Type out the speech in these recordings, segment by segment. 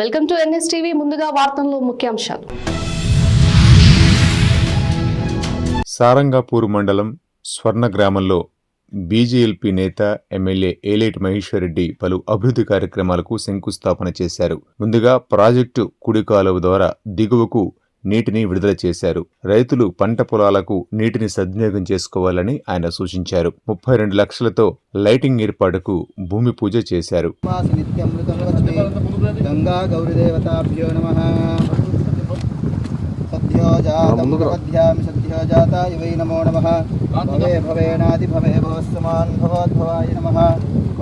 Welcome to NS TV. ముందుగా వార్తల్లో ముఖ్యాంశాలు. సారంగాపూర్ మండలం స్వర్ణ గ్రామంలో బీజేఎల్పీ నేత ఎమ్మెల్యే ఏలేటి మహేశ్వర్ రెడ్డి పలు అభివృద్ధి కార్యక్రమాలకు శంకుస్థాపన చేశారు. ముందుగా ప్రాజెక్టు కుడి కాలువ ద్వారా దిగువకు నీటిని విడుదల చేశారు. రైతులు పంట పొలాలకు నీటిని సద్వినియోగం చేసుకోవాలని ఆయన సూచించారు. 32 లక్షలతో లైటింగ్ ఏర్పాటుకు భూమి పూజ చేశారు.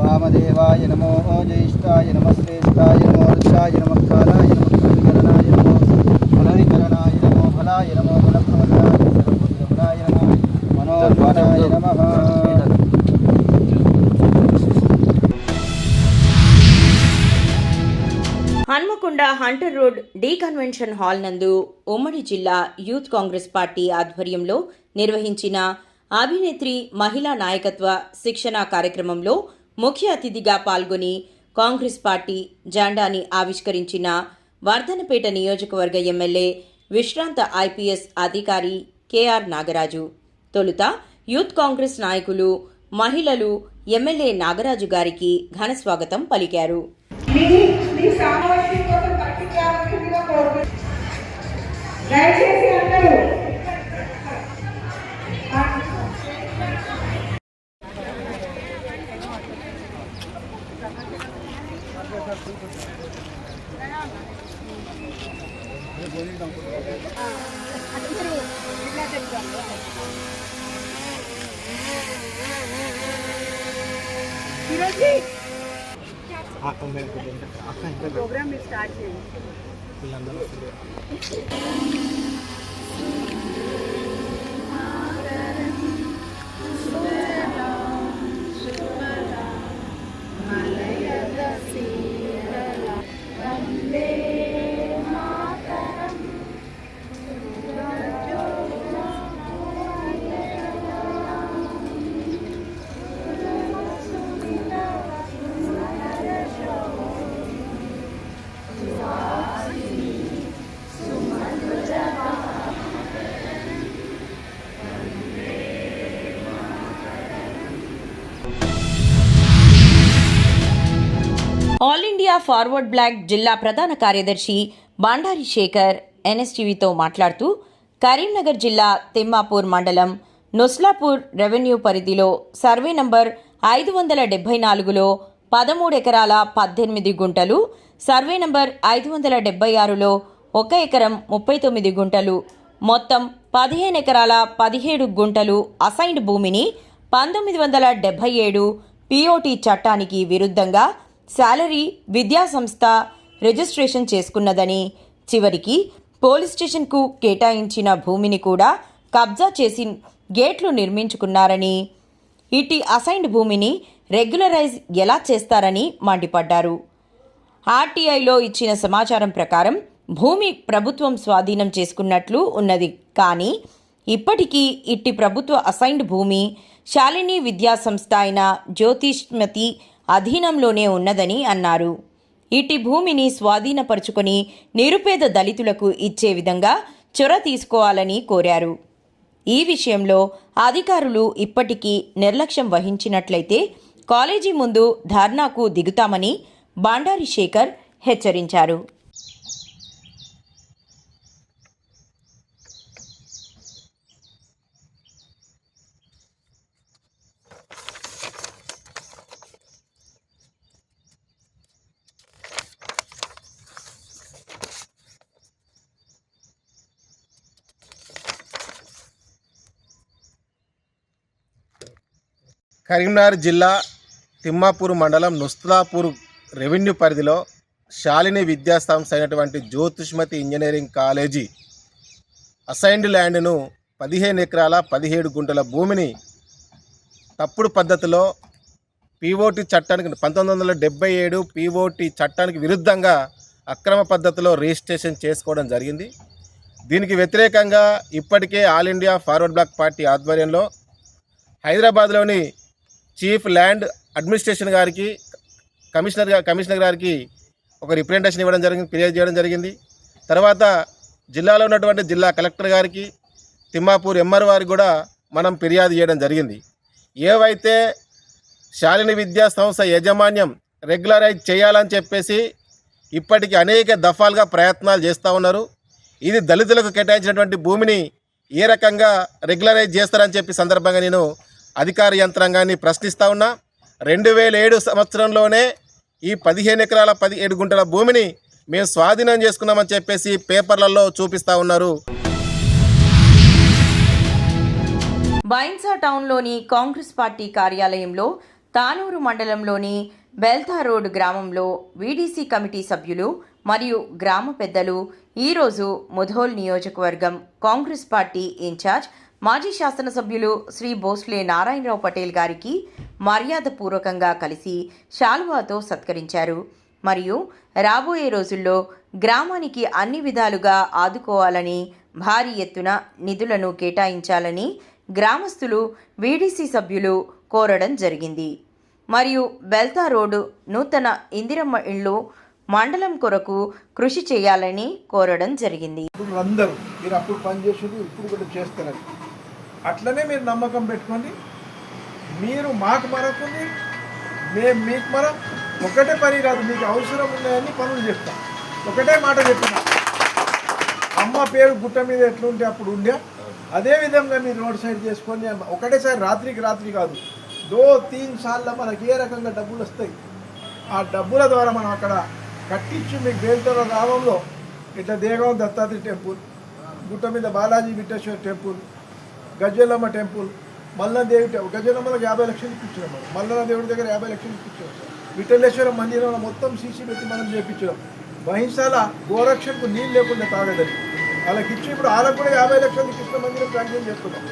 వామదేవాయ నమో జ్యేష్ఠాయ నమః శ్రేష్ఠాయ నమో రుద్రాయ నమః కాలాయ నమః కవికరణాయ నమో ఫలవికరణాయ నమో ఫలాయ నమో ఫలప్రవదాయ నమో మనోజ్వలాయ నమః. Hanamkonda Hunter Road D Convention Hall నందు ఉమ్మడి జిల్లా యూత్ కాంగ్రెస్ పార్టీ ఆధ్వర్యంలో నిర్వహించిన అభినేత్రి మహిళా నాయకత్వ శిక్షణ కార్యక్రమంలో ముఖ్య అతిథిగా పాల్గొని కాంగ్రెస్ పార్టీ జెండాని ఆవిష్కరించిన వర్ధనపేట నియోజకవర్గ ఎమ్మెల్యే విశ్రాంత ఐపీఎస్ అధికారి కెఆర్ నాగరాజు. తొలుత యూత్ కాంగ్రెస్ నాయకులు, మహిళలు ఎమ్మెల్యే నాగరాజు గారికి ఘన స్వాగతం పలికారు. प्रोग्राम स्टार्ट చేయండి. ఆల్ ఇండియా ఫార్వర్డ్ బ్లాక్ జిల్లా ప్రధాన కార్యదర్శి బండారి శేఖర్ ఎన్ఎస్టీవీతో మాట్లాడుతూ, కరీంనగర్ జిల్లా తిమ్మాపూర్ మండలం నుస్లాపూర్ రెవెన్యూ పరిధిలో సర్వే నంబర్ 574లో 13 ఎకరాల 18 గుంటలు, సర్వే నంబర్ 576లో 1 ఎకరం 39 గుంటలు, మొత్తం 15 ఎకరాల 17 గుంటలు అసైన్డ్ భూమిని 1977 పిఓటి చట్టానికి విరుద్ధంగా శాలరీ విద్యాసంస్థ రిజిస్ట్రేషన్ చేసుకున్నదని, చివరికి పోలీస్ స్టేషన్కు కేటాయించిన భూమిని కూడా కబ్జా చేసి గేట్లు నిర్మించుకున్నారని, ఇటీ అసైన్డ్ భూమిని రెగ్యులరైజ్ ఎలా చేస్తారని మండిపడ్డారు. ఆర్టీఐలో ఇచ్చిన సమాచారం ప్రకారం భూమి ప్రభుత్వం స్వాధీనం చేసుకున్నట్లు ఉన్నది. కానీ ఇప్పటికీ ఇట్టి ప్రభుత్వ అసైన్డ్ భూమి శాలిని విద్యాసంస్థ అయిన జ్యోతిష్మతి అధీనంలోనే ఉన్నదని అన్నారు. ఇట్టి భూమిని స్వాధీనపరుచుకొని నిరుపేద దళితులకు ఇచ్చే విధంగా చొర తీసుకోవాలని కోరారు. ఈ విషయంలో అధికారులు ఇప్పటికీ నిర్లక్ష్యం వహించినట్లయితే కాలేజీ ముందు ధర్నాకు దిగుతామని బండారి శేఖర్ హెచ్చరించారు. కరీంనగర్ జిల్లా తిమ్మాపూర్ మండలం నుస్లాపూర్ రెవెన్యూ పరిధిలో శాలిని విద్యాసంస్థ అయినటువంటి జ్యోతిష్మతి ఇంజనీరింగ్ కాలేజీ అసైన్డ్ ల్యాండ్ను 15 ఎకరాల 17 గుంటల భూమిని తప్పుడు పద్ధతిలో పిఓటి చట్టానికి 1977 పిఓటి చట్టానికి విరుద్ధంగా అక్రమ పద్ధతిలో రిజిస్ట్రేషన్ చేసుకోవడం జరిగింది. దీనికి వ్యతిరేకంగా ఇప్పటికే All India Forward Bloc party ఆధ్వర్యంలో హైదరాబాద్లోని చీఫ్ ల్యాండ్ అడ్మినిస్ట్రేషన్ గారికి కమిషనర్ గారికి ఒక రిప్రజెంటేషన్ ఇవ్వడం జరిగింది, ఫిర్యాదు చేయడం జరిగింది. తర్వాత జిల్లాలో ఉన్నటువంటి జిల్లా కలెక్టర్ గారికి, తిమ్మాపూర్ ఎంఆర్ వారికి కూడా మనం ఫిర్యాదు చేయడం జరిగింది. ఏవైతే శాలిని విద్యా సంస్థ యాజమాన్యం రెగ్యులరైజ్ చేయాలని చెప్పేసి ఇప్పటికీ అనేక దఫాలుగా ప్రయత్నాలు చేస్తూ ఉన్నారు. ఇది దళితులకు కేటాయించినటువంటి భూమిని ఏ రకంగా రెగ్యులరైజ్ చేస్తారని చెప్పి సందర్భంగా నేను అధికార యంత్రాంగాన్ని ప్రశ్నిస్తూ ఉన్నా. 2007 సంవత్సరంలోనే ఈ 15 ఎకరాల 17 గుంటల భూమిని మేము స్వాధీనం చేసుకున్నామని చెప్పేసి పేపర్లలో చూపిస్తూ ఉన్నారు. బైన్సా టౌన్లోని కాంగ్రెస్ పార్టీ కార్యాలయంలో తానూరు మండలంలోని బెల్తా రోడ్ గ్రామంలో వీడీసీ కమిటీ సభ్యులు మరియు గ్రామ పెద్దలు ఈరోజు ముధోల్ నియోజకవర్గం కాంగ్రెస్ పార్టీ ఇన్ఛార్జ్ మాజీ శాసనసభ్యులు శ్రీ భోస్లే నారాయణరావు పటేల్ గారికి మర్యాదపూర్వకంగా కలిసి శాలువాతో సత్కరించారు. మరియు రాబోయే రోజుల్లో గ్రామానికి అన్ని విధాలుగా ఆదుకోవాలని, భారీ ఎత్తున నిధులను కేటాయించాలని గ్రామస్తులు వీడీసీ సభ్యులు కోరడం జరిగింది. మరియు బెల్తా రోడ్డు నూతన ఇందిరమ్మ ఇళ్ళు మండలం కొరకు కృషి చేయాలని కోరడం జరిగింది. అందరూ మీరు అప్పుడు పనిచేసేది ఇప్పుడు కూడా చేస్తారని అట్లనే మీరు నమ్మకం పెట్టుకోండి. మీరు మాకు మరొకటి, మేము మీకు మరో ఒకటే పని కాదు, మీకు అవసరం ఉన్నాయని పనులు చెప్తాం. ఒకటే మాట చెప్పిన అమ్మ పేరు గుట్ట మీద ఎట్లుంటే అప్పుడు ఉండే అదేవిధంగా మీరు రోడ్ సైడ్ చేసుకొని ఒకటేసారి రాత్రికి రాత్రి కాదు 2-3 సార్లు మనకి ఏ రకంగా డబ్బులు వస్తాయి, ఆ డబ్బుల ద్వారా మనం అక్కడ కట్టించి మీకు బేల్తోర గ్రామంలో ఇట్లా దేగం దత్తాత్రి టెంపుల్, గుట్ట మీద బాలాజీ విట్టేశ్వర టెంపుల్, గజలమ్మ టెంపుల్, మల్లదేవి గజలమ్మలకు 50 లక్షలు ఇప్పించడం, మల్లన్న దేవుడి దగ్గర 50 లక్షలు ఇప్పించడం, విఠలేశ్వర మందిరంలో మొత్తం సీసీ పెట్టి మనం చేయించడం, బహింసాల గోరక్షణకు నీళ్ళు లేకుండా తాగదని వాళ్ళకి ఇచ్చి ఇప్పుడు వాళ్ళకు కూడా 50 లక్షలు కృష్ణ మందిరం ప్రాంతం చేస్తున్నాం.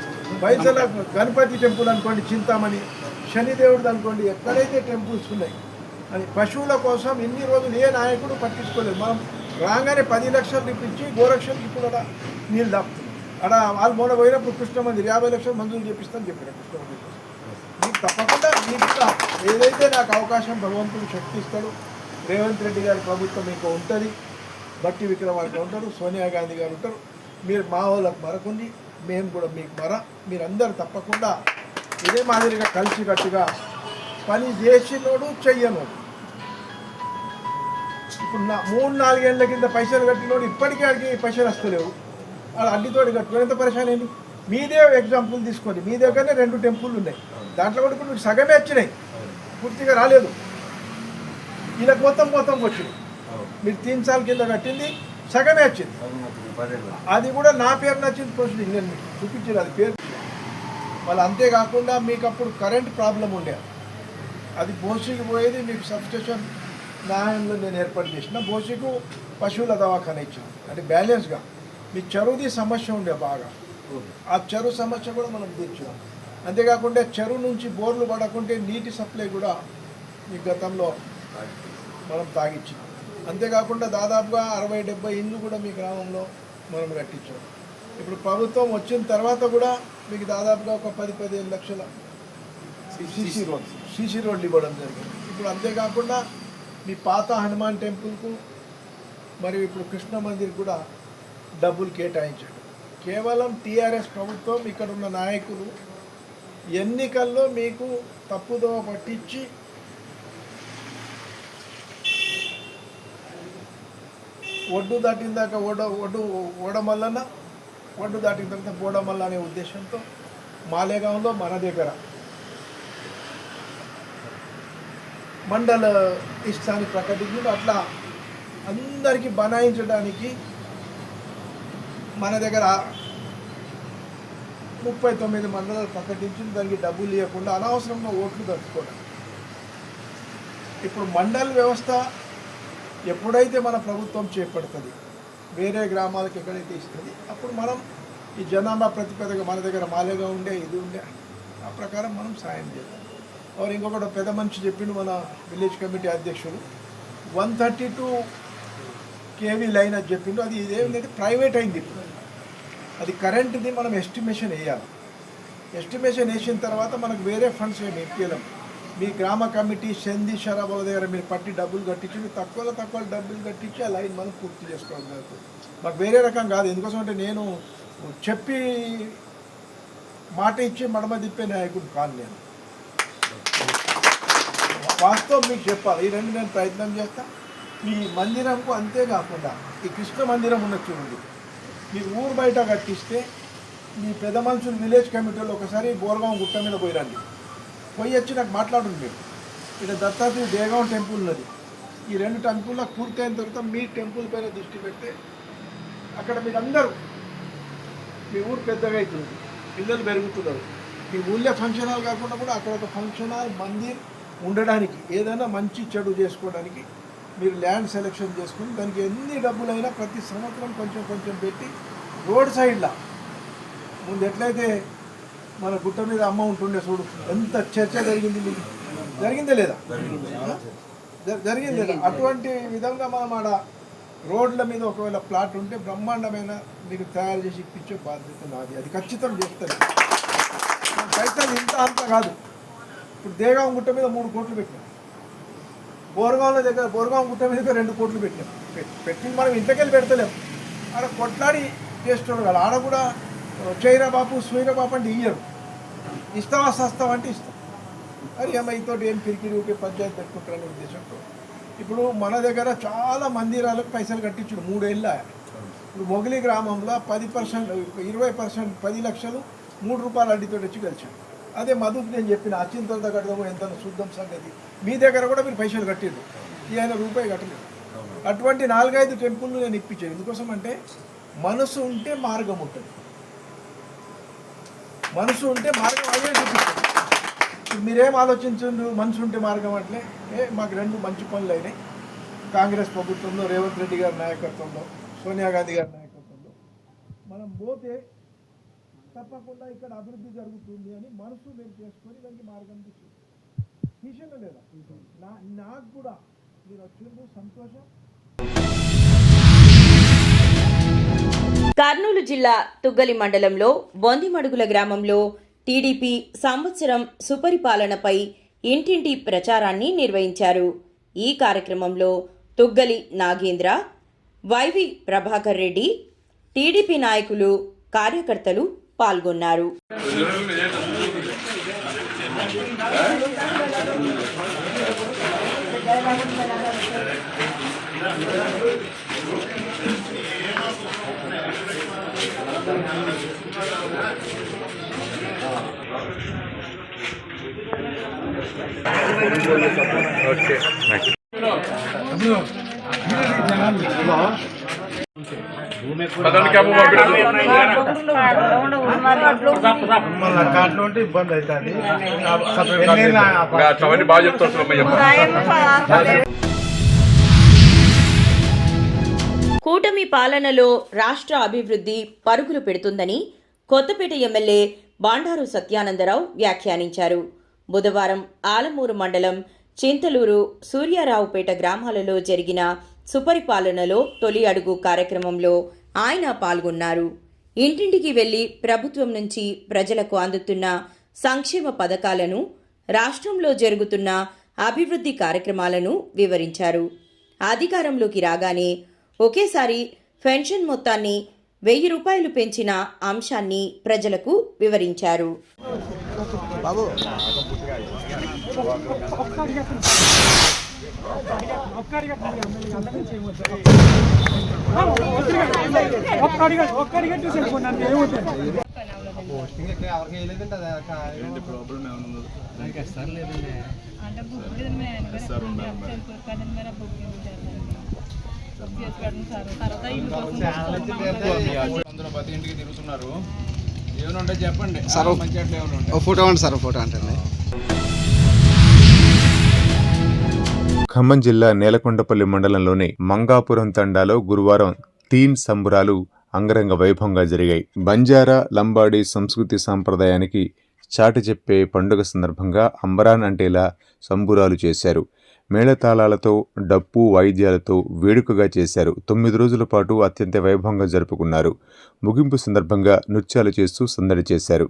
బహింసాల గణపతి టెంపుల్ అనుకోండి, చింతామణి, శనిదేవుడు అనుకోండి, ఎక్కడైతే టెంపుల్స్ ఉన్నాయి అని పశువుల కోసం ఎన్ని రోజులు ఏ నాయకుడు పట్టించుకోలేదు. మనం రాగానే 10 లక్షలు ఇప్పించి గోరక్షణకి ఇప్పుడు అక్కడ నీళ్ళు దాపుతున్నాం. అక్కడ వాళ్ళు మొన్న పోయినప్పుడు కృష్ణ మందిర్ 50 లక్షలు మంజూరు చేపిస్తామని చెప్పారు. కృష్ణ మందిర్ మీకు తప్పకుండా మీకు ఏదైతే నాకు అవకాశం భగవంతుడు శక్తి ఇస్తాడు. రేవంత్ రెడ్డి గారి ప్రభుత్వం మీకు ఉంటుంది, బట్టి విక్రమార్క ఉంటారు, సోనియా గాంధీ గారు ఉంటారు. మీరు మా వాళ్ళకు మరకుంది, మేము కూడా మీకు మీరందరూ తప్పకుండా ఇదే మాదిరిగా కలిసికట్టుగా పని చేసినోడు చెయ్యనోడు. ఇప్పుడు 3-4 ఏళ్ళ కింద పైసలు కట్టినోడు ఇప్పటికీ అడిగి పైసలు వస్తలేవు, వాళ్ళు అడ్డితోటి కట్టుకుని ఎంత పరిశాన్ ఏంటి. మీదే ఎగ్జాంపుల్ తీసుకోండి, మీ దగ్గరనే 2 టెంపుల్ ఉన్నాయి, దాంట్లో కూడా ఇప్పుడు మీకు సగమే వచ్చినాయి, పూర్తిగా రాలేదు. వీళ్ళకి మొత్తం వచ్చింది. మీరు 3 సార్లు కింద కట్టింది సగమే వచ్చింది, అది కూడా నా పేరు నచ్చింది ప్రొసీడింగ్, నేను మీకు చూపించాను అది పేరు. వాళ్ళు అంతేకాకుండా మీకు అప్పుడు కరెంట్ ప్రాబ్లం ఉండే, అది బోసికి పోయేది మీకు సబ్స్టేషన్ న్యాయంలో నేను ఏర్పాటు చేసిన, బోసికు పశువుల దవాఖాన ఇచ్చిన, అంటే బ్యాలెన్స్గా. మీ చెరువుది సమస్య ఉండే బాగా, ఆ చెరువు సమస్య కూడా మనం తీర్చాం. అంతేకాకుండా చెరువు నుంచి బోర్లు పడకుంటే నీటి సప్లై కూడా ఈ గతంలో మనం తాగిచ్చాం. అంతేకాకుండా దాదాపుగా 60-70 ఇండ్లు కూడా మీ గ్రామంలో మనం కట్టించాం. ఇప్పుడు ప్రభుత్వం వచ్చిన తర్వాత కూడా మీకు దాదాపుగా ఒక 10-15 లక్షల సీసీ రోడ్లు ఇవ్వడం జరిగింది. ఇప్పుడు అంతేకాకుండా మీ పాత హనుమాన్ టెంపుల్కు మరియు ఇప్పుడు కృష్ణ మందిర్ కూడా డబ్బులు కేటాయించాడు. కేవలం టీఆర్ఎస్ ప్రభుత్వం ఇక్కడ ఉన్న నాయకులు ఎన్నికల్లో మీకు తప్పుదోవ పట్టించి ఒడ్డు దాటిన దాకా ఓడమల్లన, ఒడ్డు దాటిన తర్వాత బోడమల్ల అనే ఉద్దేశంతో మాలేగాంలో మన దగ్గర మండల ఇష్టాన్ని ప్రకటించి అట్లా అందరికీ బనాయించడానికి మన దగ్గర 39 మండలాలు ప్రకటించి దానికి డబ్బులు ఇవ్వకుండా అనవసరంగా ఓట్లు దడుచుకోవడం. ఇప్పుడు మండల వ్యవస్థ ఎప్పుడైతే మన ప్రభుత్వం చేపడుతుంది, వేరే గ్రామాలకు ఎక్కడైతే ఇస్తుంది, అప్పుడు మనం ఈ జనాభా ప్రతిపదగా మన దగ్గర మాలేగా ఉండే ఇది ఉండే ఆ ప్రకారం మనం సాయం చేద్దాం. और ఇంకొకటి పెద్ద మనిషి చెప్పిండు మన విలేజ్ కమిటీ అధ్యక్షుడు 132 kV లైన్ అని చెప్పిండు. అది ఇదేమిటంటే ప్రైవేట్ అయింది, అది కరెంట్ది మనం ఎస్టిమేషన్ వేయాలి. ఎస్టిమేషన్ వేసిన తర్వాత మనకు వేరే ఫండ్స్ ఏమి ఇప్పించలేం. మీ గ్రామ కమిటీ సంధి షరాబుల దగ్గర మీరు పట్టి డబ్బులు కట్టించి మీరు తక్కువ డబ్బులు కట్టించి ఆ లైన్ మనం పూర్తి చేసుకోవడం జరుగుతుంది. మాకు వేరే రకం కాదు. ఎందుకోసం అంటే నేను చెప్పి మాట ఇచ్చి మడమ తిప్పే నాయకుడు కాదు. నేను వాస్తవం మీకు చెప్పాలి. ఈ రెండు నేను ప్రయత్నం చేస్తాను. ఈ మందిరంకు అంతేకాకుండా ఈ కృష్ణ మందిరం ఉన్న చూడండి, మీరు ఊరు బయట కట్టిస్తే మీ పెద్ద మనుషులు విలేజ్ కమిటీలో ఒకసారి బోరగాం గుట్ట మీద పోయిరండి. పోయి వచ్చి నాకు మాట్లాడుతుంది. మీరు ఇక్కడ దత్తాత్రేయ దేగాం టెంపుల్ ఉన్నది. ఈ రెండు టెంపుల్లో పూర్తయిన తర్వాత మీ టెంపుల్ పైన దృష్టి పెడితే అక్కడ మీరు అందరూ మీ ఊరు పెద్దగా అవుతుంది, పిల్లలు పెరుగుతున్నారు. మీ ఊళ్ళో ఫంక్షన్ హాల్ కాకుండా కూడా అక్కడ ఒక ఫంక్షన్ హాల్ మందిర్ ఉండడానికి, ఏదైనా మంచి చెడు చేసుకోవడానికి మీరు ల్యాండ్ సెలెక్షన్ చేసుకుని దానికి ఎన్ని డబ్బులైనా ప్రతి సంవత్సరం కొంచెం పెట్టి రోడ్ సైడ్లో ముందు ఎట్లయితే మన గుట్ట మీద అమ్మ ఉంటుండే చూడు, ఎంత చర్చ జరిగింది. మీకు జరిగిందే లేదా? జరిగింది లేదా? అటువంటి విధంగా మనం ఆడ రోడ్ల మీద ఒకవేళ ప్లాట్ ఉంటే బ్రహ్మాండమైన మీకు తయారు చేసి ఇప్పించే బాధ్యత నాది. అది ఖచ్చితం చేస్తుంది. పైసలు ఇంత అంత కాదు. ఇప్పుడు దేగాం గుట్ట మీద 3 కోట్లు పెట్టినాం. బోరగాంలో దగ్గర బోరగాం గుట్ట మీద 2 కోట్లు పెట్టినాం. పెట్టింది మనం ఇంట్లోకెళ్ళి పెడతలేం. ఆడ కొట్లాడి చేస్తున్నాడు కదా. ఆడ కూడా చైరా బాపు సూర్య బాపు అంటే ఇయ్యరు. ఇస్తావా సస్తావా అంటే ఇస్తాం. మరి అమ్మాయితో ఏం కిరికిరి ఊపి పంచాయతీ పెట్టుకుంటారనే ఉద్దేశంతో ఇప్పుడు మన దగ్గర చాలా మందిరాలకు పైసలు కట్టించాడు 3 ఏళ్ళ. ఇప్పుడు మొగలి గ్రామంలో 10%, 20%, 10 లక్షలు 3 రూపాయల అడ్డీతో వచ్చి కలిసాడు. అదే మధుకు నేను చెప్పిన అచ్చింతలతో కడదాము ఎంత శుద్ధం సంగతి. మీ దగ్గర కూడా మీరు పైసలు కట్టిండు, ఈయన రూపాయి కట్టలేదు. అటువంటి 4-5 టెంపుల్ను నేను ఇప్పించాను. ఎందుకోసం అంటే మనసు ఉంటే మార్గం ఉంటుంది. మనసు ఉంటే మార్గం అదే చూపిస్తుంది. ఇప్పుడు మీరేం ఆలోచించండి, మనసు ఉంటే మార్గం అంటే మాకు 2 మంచి పనులు అయినాయి. కాంగ్రెస్ ప్రభుత్వంలో రేవంత్ రెడ్డి గారి నాయకత్వంలో, సోనియా గాంధీ గారి నాయకత్వంలో మనం పోతే తప్పకుండా ఇక్కడ అభివృద్ధి జరుగుతుంది అని మనసు మీరు చేసుకొని దానికి మార్గం తీసేనా లేదా? నాకు కూడా మీరు వచ్చింది సంతోషం. కర్నూలు జిల్లా తుగ్గలి మండలంలో బొందిమడుగుల గ్రామంలో టీడీపీ సంవత్సరం సుపరిపాలనపై ఇంటింటి ప్రచారాన్ని నిర్వహించారు. ఈ కార్యక్రమంలో తుగ్గలి నాగేంద్ర, వైవి ప్రభాకర్ రెడ్డి, టీడీపీ నాయకులు, కార్యకర్తలు పాల్గొన్నారు. ఇబ్బంది అవుతుంది. కూటమి పాలనలో రాష్ట్ర అభివృద్ధి పరుగులు పెడుతుందని కొత్తపేట ఎమ్మెల్యే బాండారు సత్యానందరావు వ్యాఖ్యానించారు. బుధవారం ఆలమూరు మండలం చింతలూరు, సూర్యారావుపేట గ్రామాలలో జరిగిన సుపరిపాలనలో తొలి అడుగు కార్యక్రమంలో ఆయన పాల్గొన్నారు. ఇంటింటికి వెళ్లి ప్రభుత్వం నుంచి ప్రజలకు అందుతున్న సంక్షేమ పథకాలను, రాష్ట్రంలో జరుగుతున్న అభివృద్ధి కార్యక్రమాలను వివరించారు. అధికారంలోకి రాగానే ఒకేసారి పెన్షన్ మొత్తాన్ని 1000 రూపాయలు పెంచిన అంశాన్ని ప్రజలకు వివరించారు. అందరూ ప్రతి ఇంటికి తిరుగుతున్నారు. ఏమైనా ఉంటే చెప్పండి సార్. ఫోటో అండి సార్, ఫోటో అంటే. ఖమ్మం జిల్లా నేలకొండపల్లి మండలంలోని మంగాపురం తండాలో గురువారం తీన్ సంబురాలు అంగరంగ వైభవంగా జరిగాయి. బంజారా, లంబాడీ సంస్కృతి సాంప్రదాయానికి చాటి చెప్పే పండుగ సందర్భంగా అంబరాన్ అంటేలా సంబురాలు చేశారు. మేళతాళాలతో, డప్పు వాయిద్యాలతో వేడుకగా చేశారు. 9 రోజుల పాటు అత్యంత వైభవంగా జరుపుకున్నారు. ముగింపు సందర్భంగా నృత్యాలు చేస్తూ సందడి చేశారు.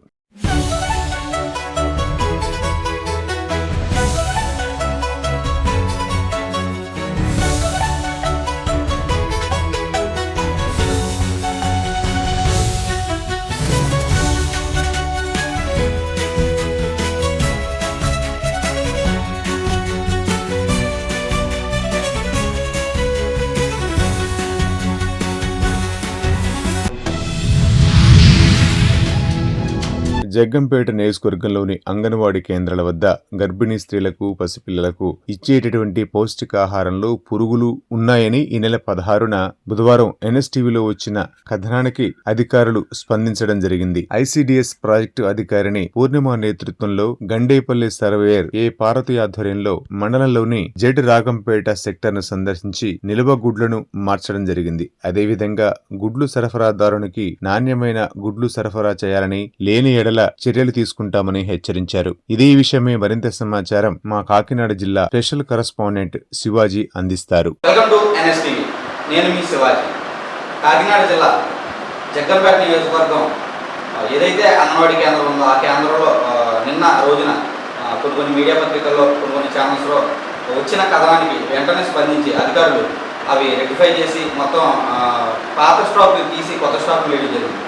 జగ్గంపేట నియోజకవర్గంలోని అంగన్వాడీ కేంద్రాల వద్ద గర్భిణీ స్త్రీలకు పసిపిల్లలకు ఇచ్చేటటువంటి పౌష్టికాహారంలో పురుగులు ఉన్నాయని ఈ నెల 16న బుధవారం ఎన్ఎస్టీవీలో వచ్చిన కథనానికి అధికారులు స్పందించడం జరిగింది. ఐసిడిఎస్ ప్రాజెక్టు అధికారిని పూర్ణిమ నేతృత్వంలో గండేపల్లి సర్వేయర్ ఏ పార్వతి ఆధ్వర్యంలో మండలంలోని జెడ్ రాగంపేట సెక్టర్ ను సందర్శించి నిల్వ గుడ్లను మార్చడం జరిగింది. అదేవిధంగా గుడ్లు సరఫరాదారునికి నాణ్యమైన గుడ్లు సరఫరా చేయాలని, లేని ఎడల చర్యలు తీసుకుంటామని హెచ్చరించారు. ఇదే విషయమే మరింత సమాచారం మా కాకినాడ జిల్లా స్పెషల్ కరెస్పాండెంట్ శివాజీ అందిస్తారు. Welcome to NSTV. నేను మీ శివాజీ. కాకినాడ జిల్లా జగ్గంపేట నియోజకవర్గం ఏదైతే అంగన్వాడీ కేంద్రం ఉందో ఆ కేంద్రంలో నిన్న రోజున కొన్ని మీడియా పత్రికల్లో కొన్ని ఛానల్స్లో వచ్చిన కథనానికి వెంటనే స్పందించి అధికారులు అవి రెక్టిఫై చేసి మొత్తం పాత స్టాక్ తీసి కొత్త స్టాక్ వేయడం జరిగింది.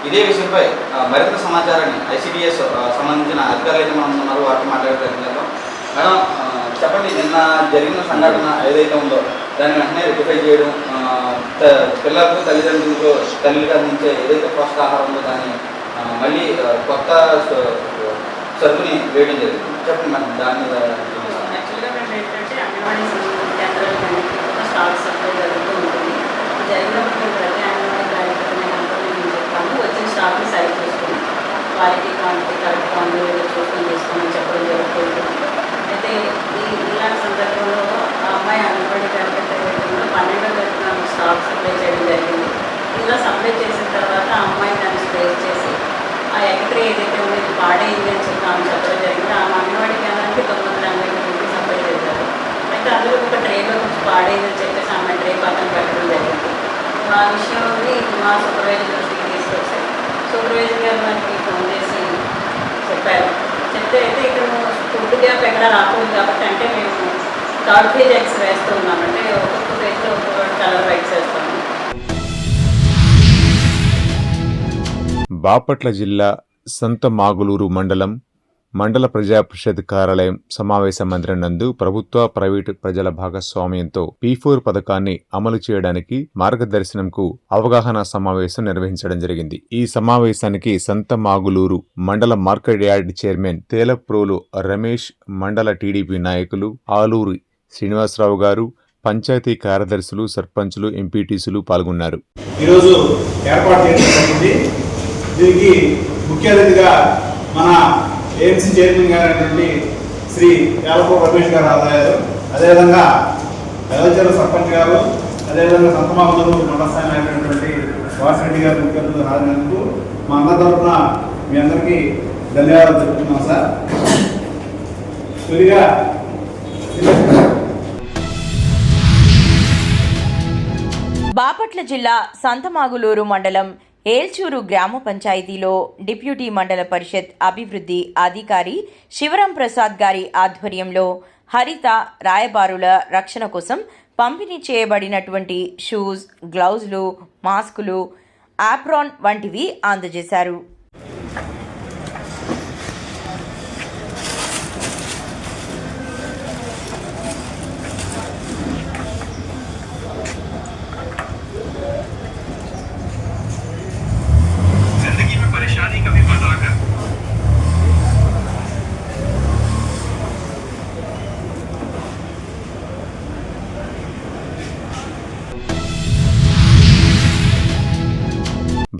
ఇదే విషయంపై మరింత సమాచారాన్ని ఐసిడిఎస్ సంబంధించిన అధికారులు అయితే మనం ఉన్నారు వారితో మాట్లాడే ప్రయత్నం చేద్దాం. మేడం, చెప్పండి, నిన్న జరిగిన సంఘటన ఏదైతే ఉందో దాన్ని వెంటనే రెక్టిఫై చేయడం, పిల్లలకు తల్లిదండ్రులకు తల్లికి అందించే ఏదైతే పోషకాహారం ఉందో దాన్ని మళ్ళీ కొత్త సరుకుని వేయడం జరిగింది. చెప్పండి మేడం, దాని మీద. యాక్చువల్గా మేము ఏంటంటే అంగన్వాడీ కేంద్రాలు కొత్త స్టాక్ సప్లై జరుగుతూ ఉంటుంది. జరిగినప్పుడు మేము ప్రతి అంగన్వాడీ కార్యక్రమం చెప్తాము. వచ్చిన స్టాక్ని సరి చూసుకుని క్వాలిటీ క్వాంటిటీ కరెక్ట్గా ఉందో ఏదో చూసుకొని చేసుకోమని చెప్పడం జరుగుతుంది. అయితే ఇలాంటి సందర్భంలో ఆ అమ్మాయి అంగన్వాడీ కార్యక్రమంలో 12వ తరగతి స్టాక్ సప్లై చేయడం జరిగింది. ఇలా సప్లై చేసిన తర్వాత ఆ అమ్మాయి దాన్ని స్ప్రేస్ చేసి ఆ ఎక్స్రే ఏదైతే ఉందో ఇది పాడైంది అని చెప్పడం జరిగింది. ఆ అంగన్వాడీ కేంద్రానికి 980 సప్లై చేశారు. అయితే అందులో ఒక ట్రేలో కొంచెం పాడైందని చెప్పేసి ఆమె ట్రే పక్కన పెట్టడం జరిగింది. ఆ విషయంని మా సూపర్వైజర్ దృష్టికి తీసుకొచ్చారు. సూపర్వైజర్ గారు మనకి ఫోన్ చేసి చెప్పారు. చెప్తే అయితే ఇక్కడ ఫుడ్ గ్యాప్ ఎక్కడ రాకూడదు కాబట్టి అంటే మేము థర్డ్ పేజ్ ఎక్స్ వేస్తూ ఉన్నామంటే ఒక్కొక్క పేజ్లో ఒక్కొక్క కలర్ వైట్స్ వేస్తాము. బాపట్ల జిల్లా సంతమాగులూరు మండల ప్రజాపరిషత్ కార్యాలయం సమావేశ మందిరం నందు ప్రభుత్వ, ప్రైవేటు ప్రజల భాగస్వామ్యంతో P4 పథకాన్ని అమలు చేయడానికి మార్గదర్శనంకు అవగాహన సమావేశం నిర్వహించడం జరిగింది. ఈ సమావేశానికి సంతమాగులూరు మండల market yard chairman Telaprolu Ramesh, మండల టీడీపీ నాయకులు ఆలూరి శ్రీనివాసరావు గారు, పంచాయతీ కార్యదర్శులు, సర్పంచులు, ఎంపీటీసీలు పాల్గొన్నారు. ఈరోజు ఏర్పాటు చేయడం జరిగింది. దీనికి ముఖ్య అతిథిగా మన ఏఎంసీ చైర్మన్ గారు అయినటువంటి శ్రీ తేలప్రోలు రమేష్ గారు హాజరయ్యారు. అదేవిధంగా ఎలచర్ల సర్పంచ్ గారు, అదేవిధంగా సంతమాగులూరు మండల స్థాయి నాయకుడైనటువంటి వాసిరెడ్డి గారు ముఖ్య అతిథులు హాజరైనందుకు మా అందరి తరఫున మీ అందరికీ ధన్యవాదాలు తెలుపుతున్నాం సార్. తొలిగా బాపట్ల జిల్లా సంతమాగులూరు మండలం ఏల్చూరు గ్రామ పంచాయతీలో డిప్యూటీ మండల పరిషత్ అభివృద్ధి అధికారి శివరాం ప్రసాద్ గారి ఆధ్వర్యంలో హరిత రాయబారుల రక్షణ కోసం పంపిణీ చేయబడినటువంటి షూస్, గ్లౌజులు, మాస్కులు, ఆప్రాన్ వంటివి అందజేశారు.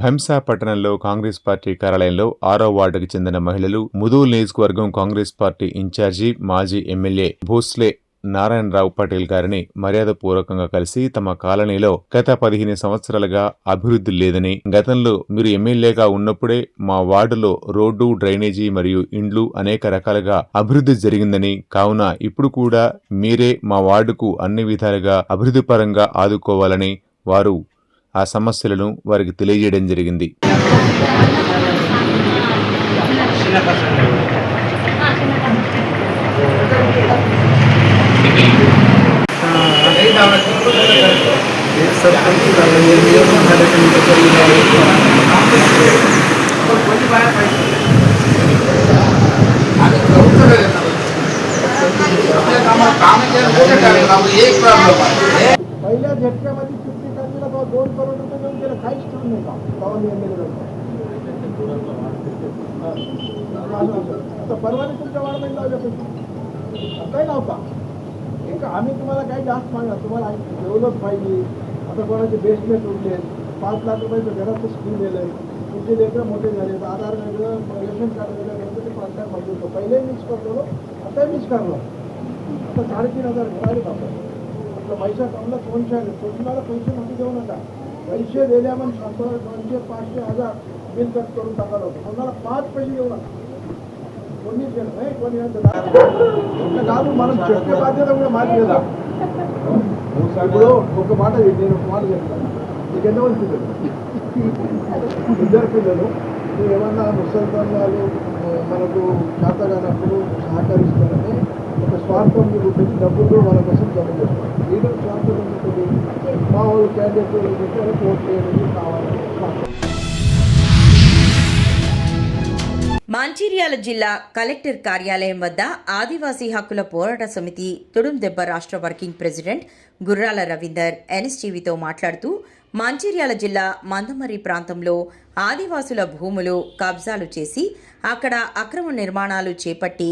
భంసా పట్టణంలో కాంగ్రెస్ పార్టీ కార్యాలయంలో 6వ వార్డుకు చెందిన మహిళలు ముదూల్ నియోజకవర్గం కాంగ్రెస్ పార్టీ ఇన్ఛార్జి మాజీ ఎమ్మెల్యే భోస్లే నారాయణరావు పటేల్ గారిని మర్యాదపూర్వకంగా కలిసి తమ కాలనీలో గత 15 సంవత్సరాలుగా అభివృద్ధి లేదని, గతంలో మీరు ఎమ్మెల్యేగా ఉన్నప్పుడే మా వార్డులో రోడ్డు, డ్రైనేజీ మరియు ఇండ్లు అనేక రకాలుగా అభివృద్ధి జరిగిందని, కావున ఇప్పుడు కూడా మీరే మా వార్డుకు అన్ని విధాలుగా అభివృద్ధి పరంగా ఆదుకోవాలని వారు ఆ సమస్యలను వారికి తెలియజేయడం జరిగింది. पहले झटक्यामध्ये 50 टक्केला 2 करोड रुपये देऊन गेलं, काहीच काम नाही का आता परवाने तुमच्या वाढवायला लावल्या पैसे आताही लावता एक आम्ही तुम्हाला काही जास्त मागणार तुम्हाला डेव्हलप पाहिजे आता कोणाचे बेसमेंट उरले 5 लाख रुपयाचं घरात स्कूल दिलं आहे तुमचे लेकरं मोठे झाले आधार वेगळं रेशन कार्ड वेगळं ते कॉन्टॅक्ट पाहिजे होतं पहिलेही मिक्स करतो आताही मिक्स करलो आता 3,500 घराले आपण आपला पैसा कमला कोणच्या कोणाला पैसे नको देऊ नका पैसे दिल्या पण 100, 200, 500, 1000 बिल कट करून टाकायला होतं कोणाला 5 पैसे देऊ नका कोणीच गेलं नाही कोणी కాదు మనం చెప్పే బాధ్యత కూడా మాది లేదా ఇప్పుడు ఒక మాట నేను మాట చెప్తాను నీకు ఎంతమంది పిల్లలు 2 పిల్లలు మీరు ఏమన్నా ముసల్దాన్లు మనకు చేతగానప్పుడు సహకరిస్తారని ఒక స్వార్థం మీరు పెట్టి డబ్బులు వాళ్ళ కోసం జమ చేస్తారు లీడర్ స్వార్థం ఉంటుంది మా వాళ్ళు క్యాండిడేట్ ఓట్ చేయడానికి కావాలని స్వార్థం. మంచిర్యాల జిల్లా కలెక్టర్ కార్యాలయం వద్ద ఆదివాసీ హక్కుల పోరాట సమితి తుడుందెబ్బ రాష్ట్ర వర్కింగ్ ప్రెసిడెంట్ గుర్రాల రవీందర్ ఎన్ఎస్టీవీతో మాట్లాడుతూ మంచిర్యాల జిల్లా మందమర్రి ప్రాంతంలో ఆదివాసుల భూములు కబ్జాలు చేసి అక్కడ అక్రమ నిర్మాణాలు చేపట్టి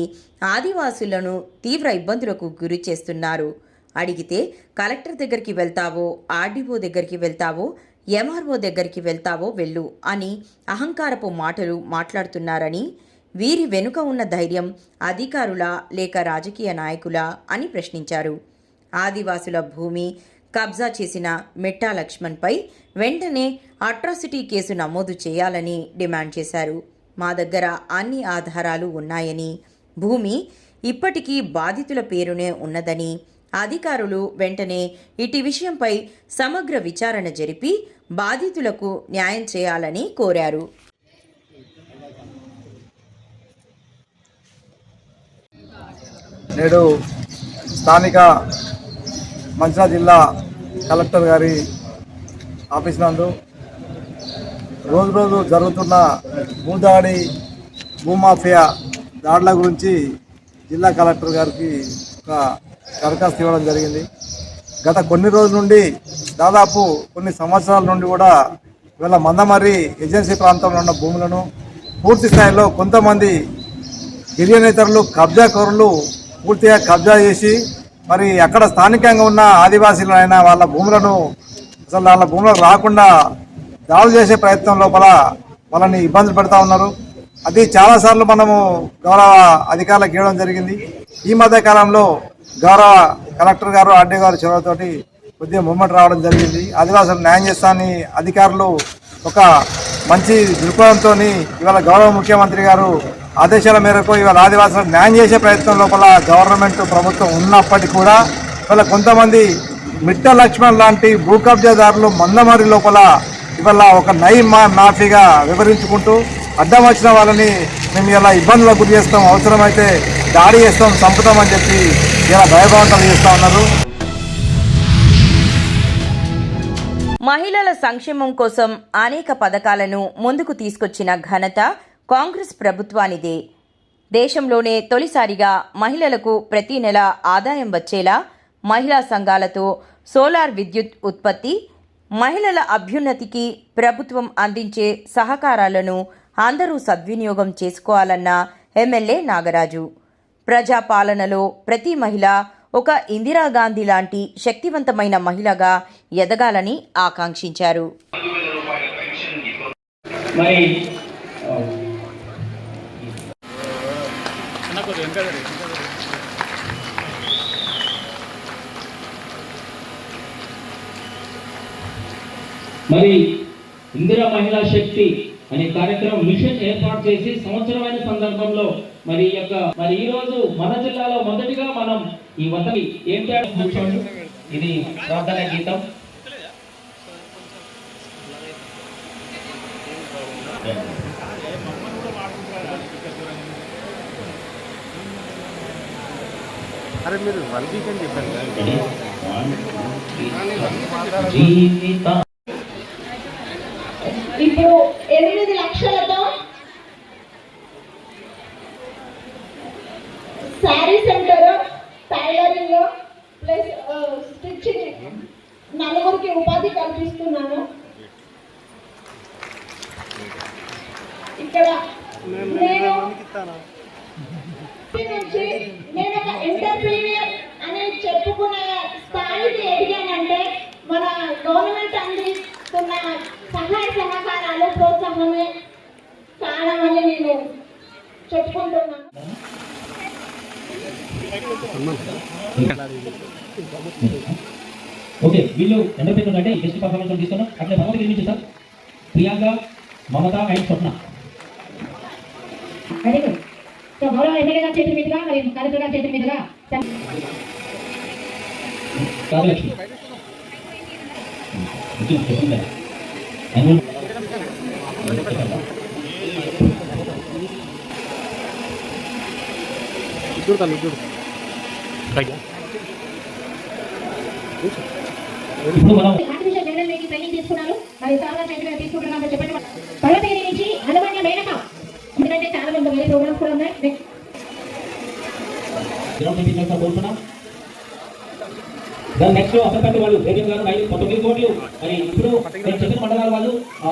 ఆదివాసులను తీవ్ర ఇబ్బందులకు గురి చేస్తున్నారు. అడిగితే కలెక్టర్ దగ్గరికి వెళ్తావో ఆర్డీఓ దగ్గరికి వెళ్తావో ఎంఆర్ఓ దగ్గరికి వెళ్తావో వెళ్ళు అని అహంకారపు మాటలు మాట్లాడుతున్నారని, వీరి వెనుక ఉన్న ధైర్యం అధికారులా లేక రాజకీయ నాయకులా అని ప్రశ్నించారు. ఆదివాసుల భూమి కబ్జా చేసిన మెట్టా లక్ష్మణ్పై వెంటనే అట్రాసిటీ కేసు నమోదు చేయాలని డిమాండ్ చేశారు. మా దగ్గర అన్ని ఆధారాలు ఉన్నాయని, భూమి ఇప్పటికీ బాధితుల పేరునే ఉన్నదని, అధికారులు వెంటనే ఇటు విషయంపై సమగ్ర విచారణ జరిపి బాధితులకు న్యాయం చేయాలని కోరారు. నేడు స్థానిక మంచిర్యాల జిల్లా కలెక్టర్ గారి ఆఫీస్ నందు రోజు జరుగుతున్న భూదాడి భూమాఫియా దాడుల గురించి జిల్లా కలెక్టర్ గారికి ఒక దరఖాస్తు ఇవ్వడం జరిగింది. గత కొన్ని రోజుల నుండి దాదాపు కొన్ని సంవత్సరాల నుండి కూడా ఇవాళ మందమర్రి ఏజెన్సీ ప్రాంతంలో ఉన్న భూములను పూర్తి స్థాయిలో కొంతమంది గిరిజనేతరులు కబ్జాకోరులు పూర్తిగా కబ్జా చేసి మరి అక్కడ స్థానికంగా ఉన్న ఆదివాసీలైన వాళ్ళ భూములను అసలు వాళ్ళ భూములకు రాకుండా దాడులు చేసే ప్రయత్నం లోపల వాళ్ళని ఇబ్బందులు పెడతా ఉన్నారు. అది చాలాసార్లు మనము గౌరవ అధికారులకు ఇవ్వడం జరిగింది. ఈ మధ్య కాలంలో గౌరవ కలెక్టర్ గారు ఆర్డీఓ గారు చొరవతోటి కొద్దిగా మూమెంట్ రావడం జరిగింది. ఆదివాసులు న్యాయం చేస్తానని అధికారులు ఒక మంచి దృక్పథంతో ఇవాళ గౌరవ ముఖ్యమంత్రి గారు ఆదేశాల మేరకు ఇవాళ ఆదివాసులకు న్యాయం చేసే ప్రయత్నం లోపల గవర్నమెంట్ ప్రభుత్వం ఉన్నప్పటికీ కూడా ఇవాళ కొంతమంది మిట్ట లక్ష్మణ్ లాంటి భూ కబ్జాదారులు మందమర్రి లోపల ఇవాళ ఒక మాఫీగా వివరించుకుంటూ అడ్డం వచ్చిన వాళ్ళని మేము ఇలా ఇబ్బందులకు గురి చేస్తాం, అవసరమైతే దాడి చేస్తాం, చంపుతామని చెప్పి ఇలా భయభావంతాలు చేస్తూ ఉన్నారు. మహిళల సంక్షేమం కోసం అనేక పథకాలను ముందుకు తీసుకొచ్చిన ఘనత కాంగ్రెస్ ప్రభుత్వానిదే. దేశంలోనే తొలిసారిగా మహిళలకు ప్రతి నెల ఆదాయం వచ్చేలా మహిళా సంఘాలతో సోలార్ విద్యుత్ ఉత్పత్తి, మహిళల అభ్యున్నతికి ప్రభుత్వం అందించే సహకారాలను అందరూ సద్వినియోగం చేసుకోవాలన్న ఎమ్మెల్యే నాగరాజు. ప్రజాపాలనలో ప్రతి మహిళ ఒక ఇందిరాగాంధీ లాంటి శక్తివంతమైన మహిళగా ఎదగాలని ఆకాంక్షించారు. మరి ఇందిరా మహిళా శక్తి అనే కార్యక్రమం మిషన్ ఏర్పాటు చేసి సంవత్సరమైన సందర్భంలో మరి ఈ రోజు మన జిల్లాలో మొదటిగా మనం ఈ వతని ఏం చేయాలి, ఇది ప్రార్థన గీతం. అరే మీరు 1 వీక్ అని చెప్పండి. ఇప్పుడు 8 లక్షలతో sari centre, tailoring plus stitching 4 ఉపాధి కల్పిస్తున్నాను. ఇక్కడ నేను నుంచి నేను ఒక ఎంటర్‌ప్రెన్యూర్ అని చెప్పుకునే స్థాయికి ఎదిగానంటే మన గవర్నమెంట్ అందిస్తున్న సహాయ సహకారాలు ప్రోత్సాహమే కారణమని నేను చెప్పుకుంటున్నాను. ఓకే, వీళ్ళు ఎంటర్‌ప్రెన్యూర్ అంటే బెస్ట్ పర్ఫార్మెన్స్ తీసుకున్నాం. అట్లా భగవతి గురించి sir Priyanka, Mamata and Swapna. Very good. So గౌరవ ఎమ్మెల్యే గారి చేతుల మీదుగా మరి కలెక్టర్ గారి చేతుల మీదుగా రాజలక్ష్మి ఇప్పుడు మనం ఆర్టిఫిషియల్ జనరల్ మేకింగ్ ట్రైనింగ్ తీసుకున్నారు. మరి చాలా చేతులుగా తీసుకుంటున్నామని చెప్పండి. పర్వతగిరి నుంచి హనుమాన్య మేనక, ఎందుకంటే చాలా మంది వేరే ప్రోగ్రామ్స్ కూడా ఉన్నాయి. దాని నెక్స్ట్ అసలు వాళ్ళు ఏపీ గారు 9 కోట్లు. మరి ఇప్పుడు నేను చెప్పిన మండలాల వాళ్ళు ఆ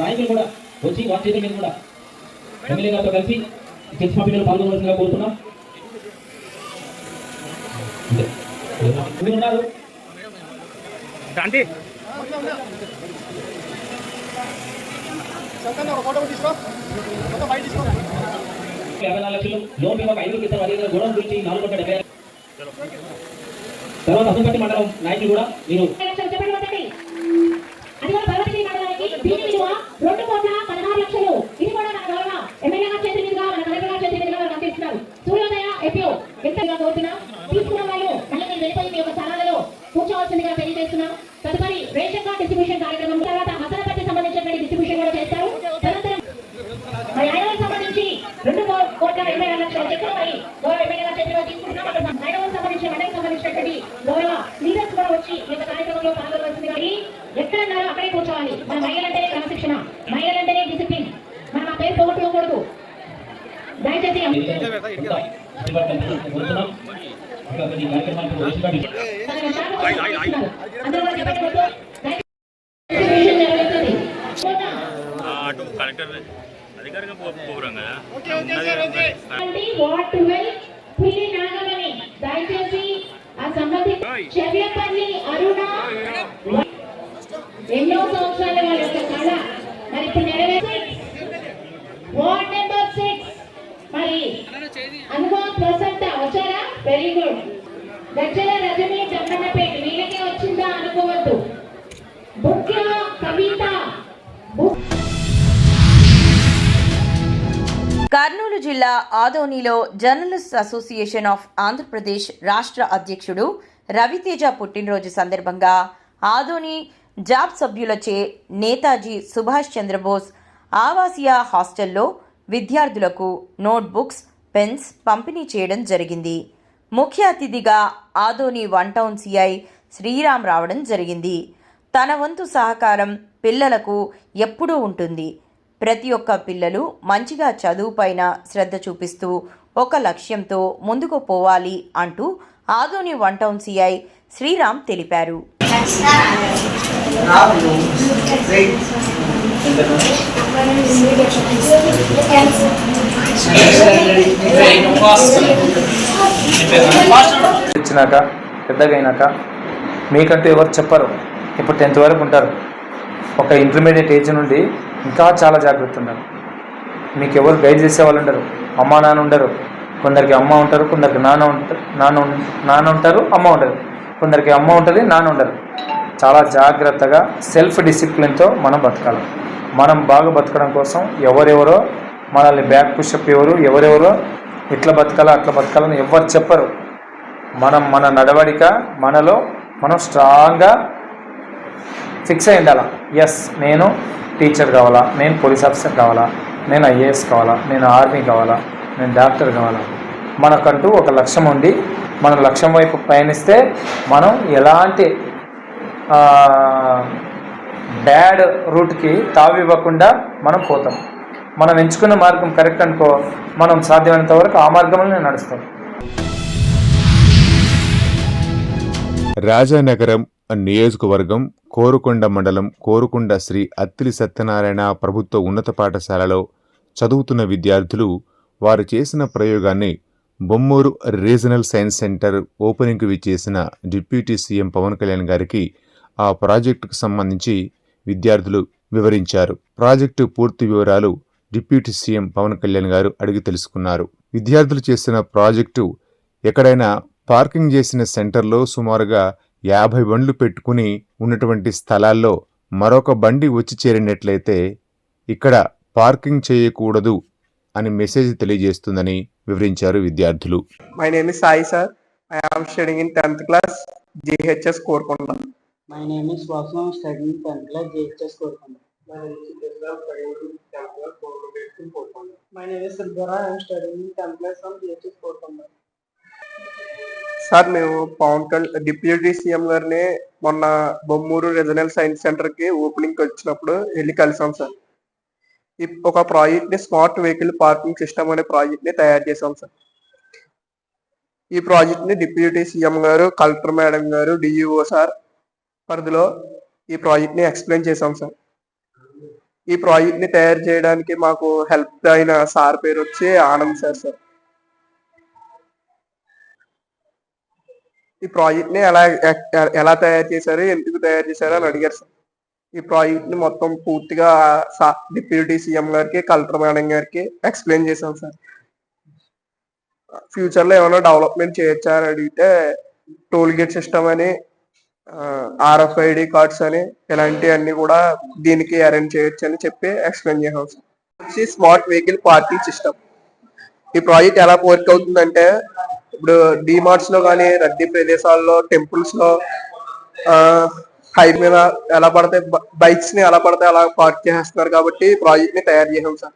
నాయకులు కూడా వచ్చి వారి చేతుల మీద కూడా ఎమ్మెల్యే గారితో కలిసి చెక్స్ పంపిణీలో పాల్గొనవలసిందిగా కోరుతున్నాం. ఉన్నారు 54 లక్షలు లోన్ బీమా 5 ఇస్తారు. అదే గోడౌన్ గురించి 470. తర్వాత అసంపట్టి మండలం నాయకులు కూడా మీరు అది కూడా పర్వతగిరి మండలానికి దీని విలువ 2,16,00,000. ఇది కూడా మన గౌరవ ఎమ్మెల్యే గారి చేతుల మీదుగా మన కలెక్టర్ గారి చేతుల మీదుగా మనకు అందిస్తున్నారు. సూర్యోదయ ఎపిఓ ఎంతగా కోరుతున్నాం. తీసుకున్న వాళ్ళు మళ్ళీ మీరు వెళ్ళిపోయి మీ యొక్క స్థలాలలో కూర్చోవలసిందిగా తెలియజేస్తున్నాం. తదుపరి రేషన్ కార్డ్ డిస్ట్రిబ్యూషన్ కార్యక్రమం తర్వాత హసనపట్టి సంబంధించిన డిస్ట్రిబ్యూషన్ కూడా చేస్తారు. తదనంతరం మరి ఐడవల్ సంబంధించి 2,80,00,000 చెక్కులు మరి గౌరవ ఎమ్మెల్యే గారి చేతిలో తీసుకుంటున్నాం. అక్కడ ఐడవల్ సంబంధించిన మండలికి సంబంధించినటువంటి గౌరవ లీడర్స్ కూడా వచ్చి ఈ యొక్క కార్యక్రమంలో పాల్గొనవలసిందిగా. ఎక్కడన్నారో అక్కడే కూర్చోవాలి. మన మహిళలంటేనే క్రమశిక్షణ, మహిళలంటేనే డిసిప్లిన్. మనం ఆ పేరు పోగొట్టుకోకూడదు. దయచేసి దయచేసి ఆ సంబంధిత చెర్లపల్లి అరుణ ఎన్నో సంవత్సరాల వాళ్ళ యొక్క కళ మరి ఇప్పుడు నెరవేర్చి వార్డ్ నెంబర్ 6 మరి అనుభవం ప్రసంత వచ్చారా? Very good. గజ్జల రజని జమ్మన్నపేట వీళ్ళకే వచ్చిందా అనుకోవద్దు. ముఖ్య కవిత కర్నూలు జిల్లా ఆదోనిలో జర్నలిస్ట్ అసోసియేషన్ ఆఫ్ ఆంధ్రప్రదేశ్ రాష్ట్ర అధ్యక్షుడు రవితేజ పుట్టినరోజు సందర్భంగా ఆదోని జాబ్ సభ్యులచే నేతాజీ సుభాష్ చంద్రబోస్ ఆవాసీయ హాస్టల్లో విద్యార్థులకు నోట్బుక్స్, పెన్స్ పంపిణీ చేయడం జరిగింది. ముఖ్య అతిథిగా ఆదోని 1 టౌన్ సిఐ శ్రీరామ్ రావడం జరిగింది. తన వంతు సహకారం పిల్లలకు ఎప్పుడూ ఉంటుంది. ప్రతి ఒక్క పిల్లలు మంచిగా చదువుపైన శ్రద్ధ చూపిస్తూ ఒక లక్ష్యంతో ముందుకు పోవాలి అంటూ ఆదోని 1 టౌన్ సిఐ శ్రీరామ్ తెలిపారు. ఇచ్చినాక పెద్దగా అయినాక మీకంటూ ఎవరు చెప్పరు. ఇప్పుడు 10th వరకు ఉంటారు. ఒక ఇంటర్మీడియట్ ఏజ్ నుండి ఇంకా చాలా జాగ్రత్త ఉండాలి. మీకు ఎవరు గైడ్ చేసే వాళ్ళు ఉండరు. అమ్మ నాన్న ఉండరు. కొందరికి అమ్మ ఉంటారు, కొందరికి నాన్న ఉంటారు, అమ్మ ఉండరు. కొందరికి అమ్మ ఉంటుంది, నాన్న ఉండరు. చాలా జాగ్రత్తగా సెల్ఫ్ డిసిప్లిన్తో మనం బతకాలి. మనం బాగా బతకడం కోసం ఎవరెవరో మనల్ని బ్యాక్ పుషప్ ఎవరెవరో ఇట్లా బతకాలా అట్లా బతకాలని ఎవరు చెప్పరు. మన నడవడిక మనలో మనం స్ట్రాంగ్గా ఫిక్స్ అయి ఉండాలా. ఎస్, నేను టీచర్ కావాలా, నేను పోలీస్ ఆఫీసర్ కావాలా, నేను ఐఏఎస్ కావాలా, నేను ఆర్మీ కావాలా, నేను డాక్టర్ కావాలా. మనకంటూ ఒక లక్ష్యం ఉండి మన లక్ష్యం వైపు పయనిస్తే మనం ఎలాంటి బ్యాడ్ రూట్కి తావివ్వకుండా మనం పోతాం. మనం ఎంచుకున్న మార్గం కరెక్ట్ అనుకో, మనం సాధ్యమైనంత వరకు ఆ మార్గంలో నడుస్తాం. రాజానగరం నియోజకవర్గం కోరుకొండ మండలం కోరుకొండ శ్రీ అత్తిలి సత్యనారాయణ ప్రభుత్వ ఉన్నత పాఠశాలలో చదువుతున్న విద్యార్థులు వారు చేసిన ప్రయోగాన్ని బొమ్మూరు రీజనల్ సైన్స్ సెంటర్ ఓపెనింగ్కి విచ్చేసిన డిప్యూటీ సీఎం పవన్ కళ్యాణ్ గారికి ఆ ప్రాజెక్టుకు సంబంధించి విద్యార్థులు వివరించారు. ప్రాజెక్టు పూర్తి వివరాలు డిప్యూటీ సీఎం పవన్ కళ్యాణ్ గారు అడిగి తెలుసుకున్నారు. విద్యార్థులు చేసిన ప్రాజెక్టు ఎక్కడైనా పార్కింగ్ చేసిన సెంటర్లో సుమారుగా 50 బండ్లు పెట్టుకుని ఉన్నటువంటి స్థలాల్లో మరొక బండి వచ్చి చేరినట్లయితే ఇక్కడ పార్కింగ్ చేయకూడదు అని మెసేజ్ తెలియజేస్తుందని వివరించారు విద్యార్థులు. My name is Sai sir. I am studying in 10th class JHS Korkonda. My name is Vasu. I am studying in 10th class JHS Korkonda. My name is Siddharth. I am studying in 10th class Korkonda. My name is Siddhara. I am studying in 10th class from JHS Korkonda. Sir మేము deputy CM గారిని మొన్న Bommuru regional science centre కి opening వచ్చినప్పుడు వెళ్ళి కలిసాం sir. ఒక project ని smart vehicle parking system అనే ప్రాజెక్ట్ ని తయారు చేసాం సార్. ఈ ప్రాజెక్ట్ ని డిప్యూటీ సీఎం గారు, కలెక్టర్ మేడం గారు, డిఈఓ సార్ పరిధిలో ఈ ప్రాజెక్ట్ ని ఎక్స్ప్లెయిన్ చేసాం సార్. ఈ ప్రాజెక్ట్ ని తయారు చేయడానికి మాకు హెల్ప్ అయిన సార్ పేరు వచ్చి ఆనంద్ సార్. ఈ ప్రాజెక్ట్ ని ఎలా తయారు చేశారు, ఎందుకు తయారు చేశారు అని అడిగారు సార్. ఈ ప్రాజెక్ట్ ని మొత్తం పూర్తిగా డిప్యూటీ సీఎం గారికి, కలెక్టర్ మేడం గారికి ఎక్స్ప్లెయిన్ చేశాం సార్. ఫ్యూచర్ లో ఏమైనా డెవలప్మెంట్ చేయొచ్చా అని అడిగితే టోల్ గేట్ సిస్టమ్ అని, RFID కార్డ్స్ అని ఇలాంటివన్నీ కూడా దీనికి అరేంజ్ చేయొచ్చు అని చెప్పి ఎక్స్ప్లెయిన్ చేసాం sir. Smart vehicle parking system ఈ ప్రాజెక్ట్ ఎలా వర్క్ అవుతుందంటే, ఇప్పుడు డిమార్ట్స్ లో కానీ, రద్దీ ప్రదేశాల్లో, టెంపుల్స్ లో, హైవే మీద ఎలా పడితే బైక్స్ ని ఎలా పడితే అలా పార్క్ చేస్తున్నారు కాబట్టి ప్రాజెక్ట్ ని తయారు చేసాం సార్.